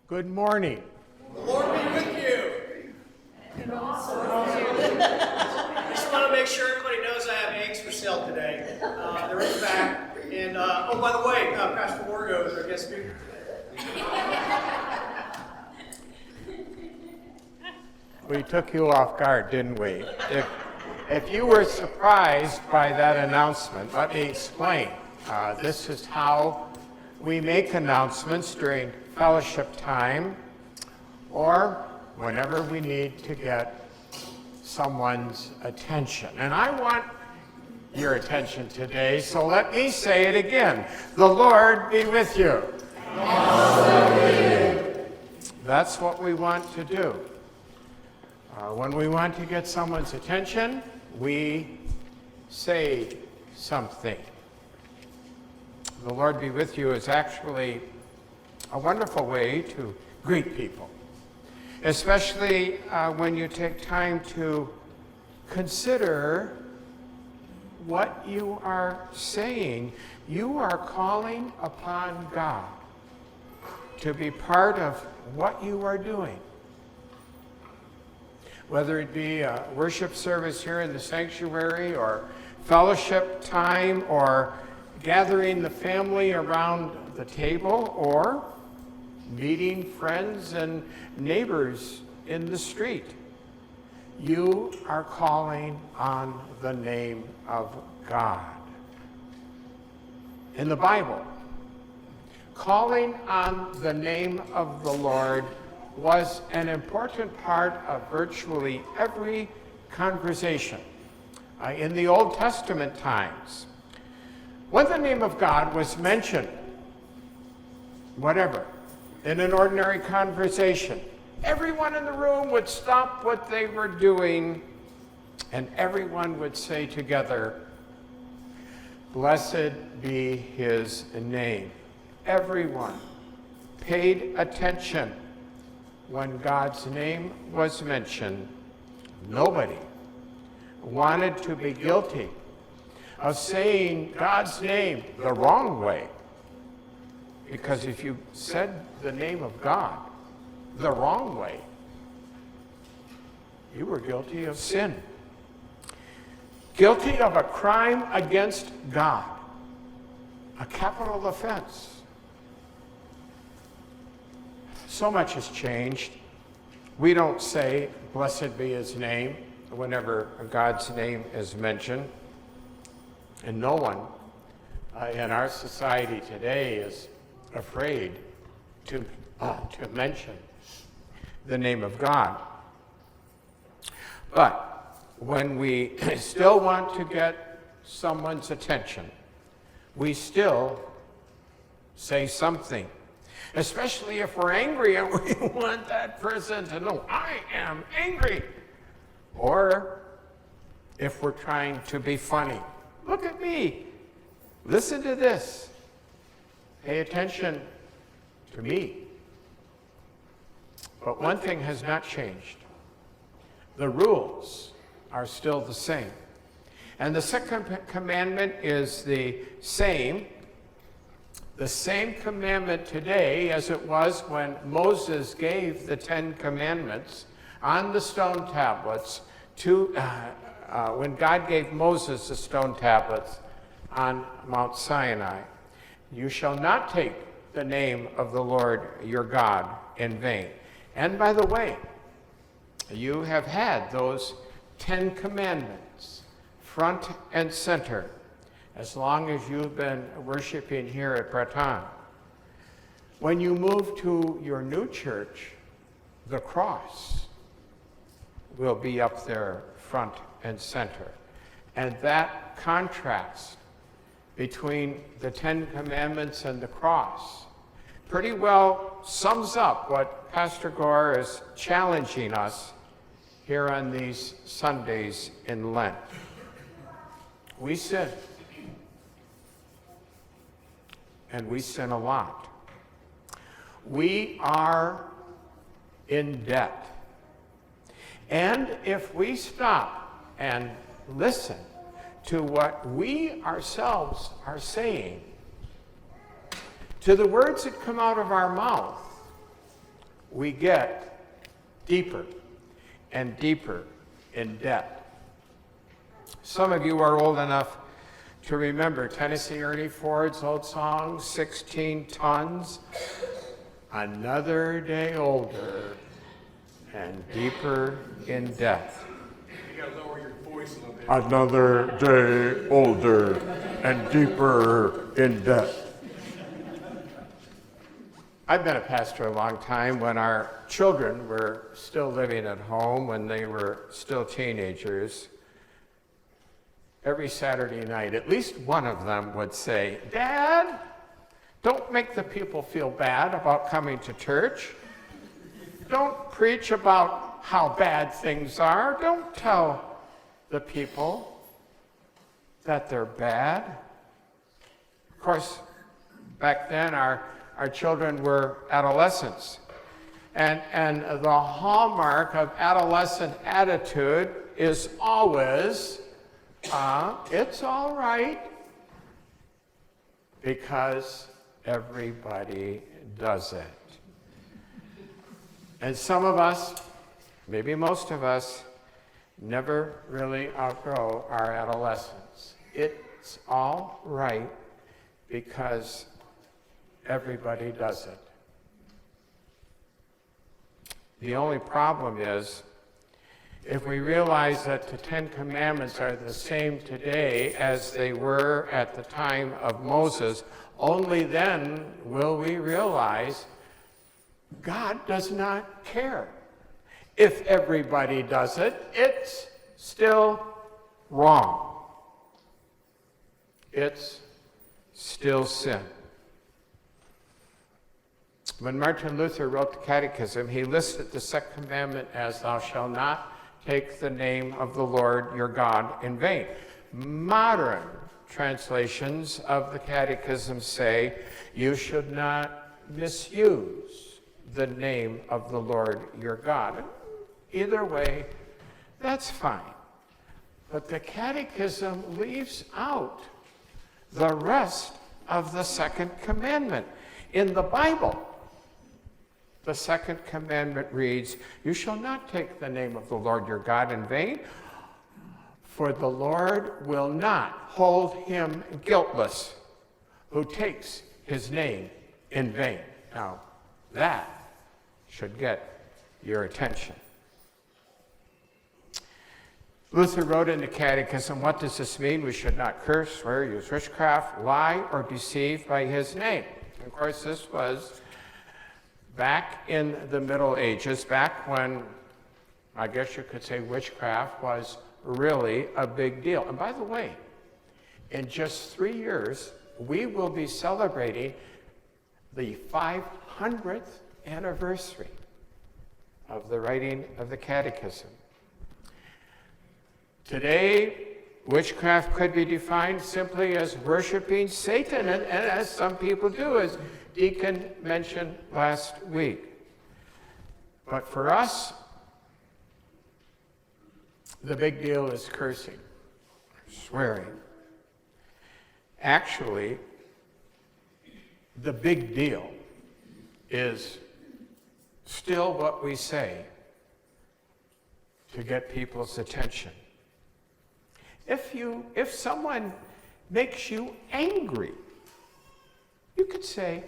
Good morning. The Lord be with you. And also with you. I just want to make sure everybody knows I have eggs for sale today. They're in the back. And, oh, by the way, Pastor Wargo is our guest speaker today. We took you off guard, didn't we? If you were surprised by that announcement, let me explain. This is how we make announcements during fellowship time or whenever we need to get someone's attention. And I want your attention today, so let me say it again. The Lord be with you. And also with you. That's what we want to do. When we want to get someone's attention, we say something. The Lord be with you is actually a wonderful way to greet people, especially when you take time to consider what you are saying. You are calling upon God to be part of what you are doing. Whether it be a worship service here in the sanctuary or fellowship time or gathering the family around the table or meeting friends and neighbors in the street. You are calling on the name of God. In the Bible, calling on the name of the Lord was an important part of virtually every conversation in the Old Testament times. When the name of God was mentioned, whatever, in an ordinary conversation, everyone in the room would stop what they were doing and everyone would say together, "Blessed be his name." Everyone paid attention when God's name was mentioned. Nobody wanted to be guilty of saying God's name the wrong way. Because if you said the name of God the wrong way, you were guilty of sin. Guilty of a crime against God, a capital offense. So much has changed. We don't say, "Blessed be his name," whenever God's name is mentioned. And no one in our society today is afraid to mention the name of God. But when we still want to get someone's attention, we still say something. Especially if we're angry and we want that person to know, "I am angry." Or if we're trying to be funny. "Look at me. Listen to this. Pay attention to me." But one thing has not changed. The rules are still the same. And the second commandment is the same commandment today as it was when Moses gave the 10 Commandments on the stone tablets when God gave Moses the stone tablets on Mount Sinai. "You shall not take the name of the Lord your God in vain." And by the way, you have had those 10 Commandments front and center as long as you've been worshiping here at Breton. When you move to your new church, the cross will be up there front and center. And that contrast between the 10 Commandments and the cross pretty well sums up what Pastor Gore is challenging us here on these Sundays in Lent. We sin. And we sin a lot. We are in debt. And if we stop and listen to what we ourselves are saying, to the words that come out of our mouth, we get deeper and deeper in debt. Some of you are old enough to remember Tennessee Ernie Ford's old song, 16 Tons, another day older and deeper in debt. You gotta lower your voice a little bit. Another day older and deeper in debt. I've been a pastor a long time. When our children were still living at home, when they were still teenagers, every Saturday night, at least one of them would say, "Dad, don't make the people feel bad about coming to church. Don't preach about how bad things are. Don't tell the people that they're bad." Of course, back then our children were adolescents. And the hallmark of adolescent attitude is always, it's all right, because everybody does it. And some of us, maybe most of us, never really outgrow our adolescence. It's all right because everybody does it. The only problem is, if we realize that the Ten Commandments are the same today as they were at the time of Moses, only then will we realize God does not care. If everybody does it, it's still wrong. It's still sin. When Martin Luther wrote the Catechism, he listed the second commandment as, "Thou shalt not take the name of the Lord your God in vain." Modern translations of the Catechism say, "You should not misuse the name of the Lord your God." Either way, that's fine. But the Catechism leaves out the rest of the second commandment. In the Bible, the second commandment reads, "You shall not take the name of the Lord your God in vain, for the Lord will not hold him guiltless who takes his name in vain." Now, that should get your attention. Luther wrote in the Catechism, what does this mean? We should not curse, swear, use witchcraft, lie, or deceive by his name. Of course, this was back in the Middle Ages, back when, I guess you could say, witchcraft was really a big deal. And by the way, in just 3 years, we will be celebrating the 500th anniversary of the writing of the Catechism. Today, witchcraft could be defined simply as worshiping Satan, and as some people do, as Deacon mentioned last week. But for us, the big deal is cursing, swearing. Actually, the big deal is still what we say to get people's attention. If someone makes you angry, you could say,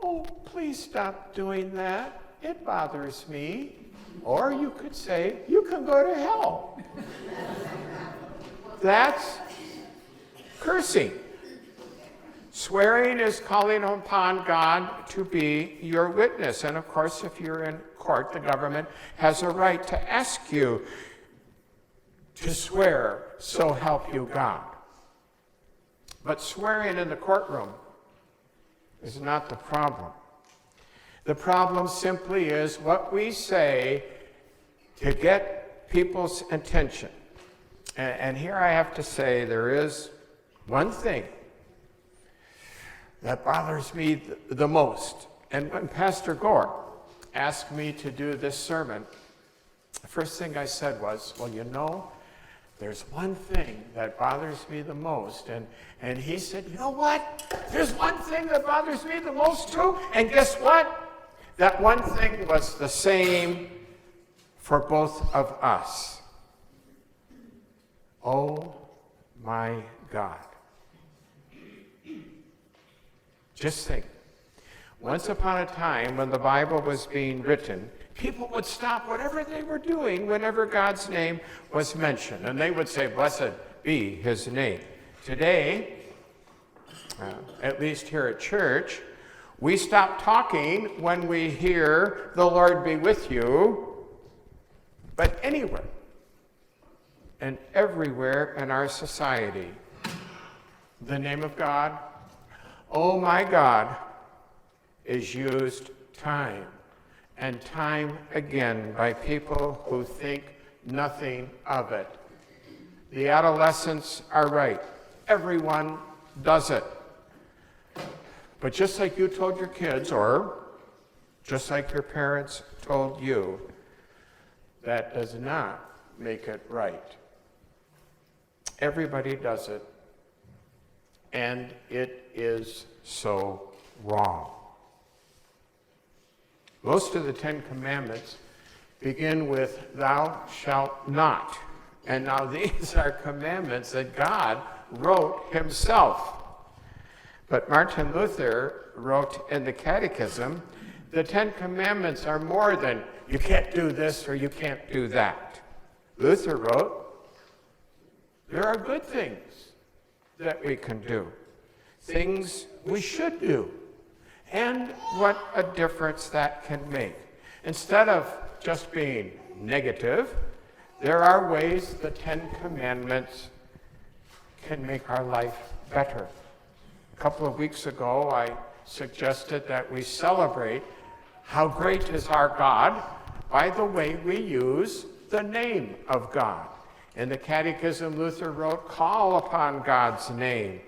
"Oh, please stop doing that. It bothers me." Or you could say, "You can go to hell." That's cursing. Swearing is calling upon God to be your witness. And of course, if you're in court, the government has a right to ask you to swear, "So help you God." But swearing in the courtroom is not the problem. The problem simply is what we say to get people's attention. And here I have to say there is one thing that bothers me the most. And when Pastor Gore asked me to do this sermon, the first thing I said was, "Well, you know, there's one thing that bothers me the most." And he said, "You know what? There's one thing that bothers me the most too. And guess what? that one thing was the same for both of us. Oh my God. Just think, once upon a time when the Bible was being written, people would stop whatever they were doing whenever God's name was mentioned, and they would say, "Blessed be his name." Today, at least here at church, we stop talking when we hear "the Lord be with you," but anywhere and everywhere in our society, the name of God, oh my God, is used time and time again by people who think nothing of it. The adolescents are right. Everyone does it. But just like you told your kids, or just like your parents told you, that does not make it right. Everybody does it, and it is so wrong. Most of the Ten Commandments begin with "thou shalt not." And now these are commandments that God wrote himself. But Martin Luther wrote in the Catechism, the Ten Commandments are more than you can't do this or you can't do that. Luther wrote, there are good things that we can do, things we should do, and what a difference that can make. Instead of just being negative, there are ways the Ten Commandments can make our life better. A couple of weeks ago, I suggested that we celebrate how great is our God by the way we use the name of God. In the Catechism, Luther wrote, call upon God's name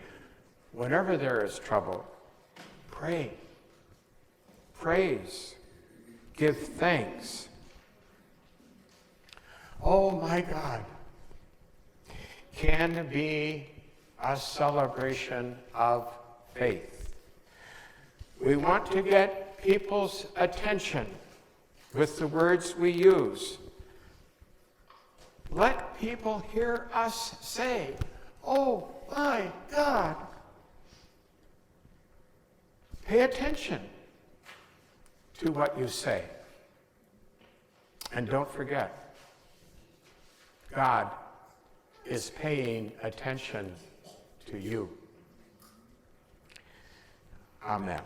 whenever there is trouble. Pray, praise, give thanks. Oh my God, can be a celebration of faith. We want to get people's attention with the words we use. Let people hear us say, oh my God. Pay attention to what you say. And don't forget, God is paying attention to you. Amen.